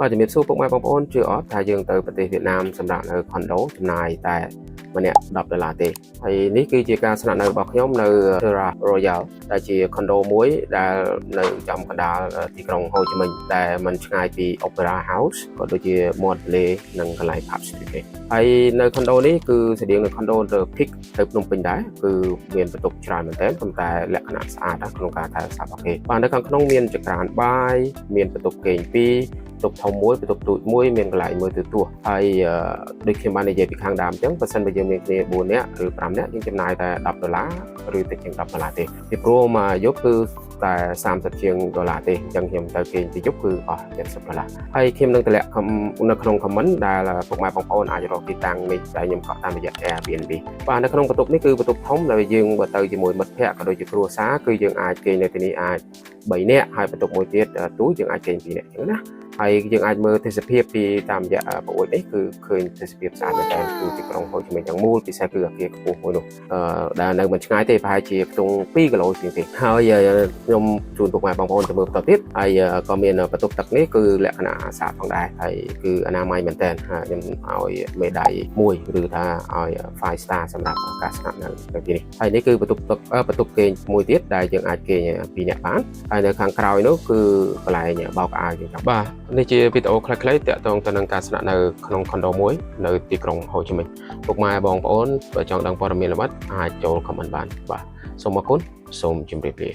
បាទជំរាបសួរពុកម៉ែបងប្អូនជឿអត់ថាយើងទៅប្រទេសវៀតណាមសម្រាប់នៅខុនដូចំណាយតែម្នាក់$10ទេហើយនេះគឺជាការស្នាក់នៅរបស់ខ្ញុំនៅ Terra Royal ដែលជាខុនដូមួយដែលនៅចំកណ្ដាលទីក្រុងហូជីមិញដែលមិនឆ្ងាយពី Opera House ក៏ដូចជាមាត់ទន្លេនិងកន្លែង Pub Street ទេហើយនៅខុនដូនេះគឺស្តៀងនឹងខុនដូ The Peak ទៅភ្នំពេញដែរគឺមានបន្ទប់ច្រើនមែនទែនប៉ុន្តែលក្ខណៈស្អាតក្នុងការថែរក្សារបស់គេបាទនៅខាងក្នុងមានចក្រានបាយមានបន្ទប់គេង2បន្ទប់ធំមួយបន្ទប់ទូចមួយមានកន្លែងមើលទូរទស្សន៍ហើយដូចខ្ញុំបាននិយាយពីខាងដើមអញ្ចឹងបើសិនបើយើងមានគ្នា4នាក់ឬ5នាក់យើងចំណាយតែ$10ឬតិចជាង$10ទេពីព្រោះមួយយប់គឺតែ30ជាង$ទេអញ្ចឹងខ្ញុំទៅគេងទីយប់គឺអស់$70ហើយខ្ញុំនឹងតម្លាក់នៅក្នុង comment ដែលពុកម៉ែបងប្អូនអាចរកទីតាំងនេះដែលខ្ញុំកក់តាមរយៈ Airbnb បាទនៅក្នុងបន្ទប់នេះគឺបន្ទប់ធំដែលយើងបើទៅជាមួយមិត្តភ័ក្តិក៏ដូចជាគ្រួសារគឺយើងអាចគេងនៅទីនេះអាច3នាក់ហើយបន្ទប់មួយទៀតទូយើងអាចគេង2នាក់អញ្ចឹងណាហើយយើងអាចមើលទេសភាពពីតាមរយៈប្រអួយនេះគឺឃើញទេសភាពស្អាតមែនទែនគឺទីក្រុងហូជីមិញទាំងមូលពិសេសគឺអគារខ្ពស់មួយនោះដែលនៅមិនឆ្ងាយទេប្រហែលជាខ្ទង់2គីឡូជាងទេហើយខ្ញុំជូនពុកម៉ែបងប្អូនទៅមើលបន្តទៀតហើយក៏មានបន្ទប់ទឹកនេះគឺលក្ខណៈស្អាតផងដែរហើយគឺអនាម័យមែនទែនខ្ញុំឲ្យមេដាយ1ឬថាឲ្យ5 star សម្រាប់ការស្នាក់នៅទីនេះហើយនេះគឺបន្ទប់គេងមួយទៀតដែលយើងអាចគេង2នាក់បានហើយនៅខាងក្រោយនោះគឺកន្លែងបោកអាវយើងបាទនេះជាវីដេអូខ្លីៗទាក់ទងទៅនឹងការស្នាក់នៅក្នុងខុនដូមួយនៅទីក្រុងហូជីមិញពុកម៉ែបងប្អូនបើចង់ដឹងព័ត៌មានលម្អិតអាចចូល comment បានបាទសូមអរគុណសូមជម្រាបលា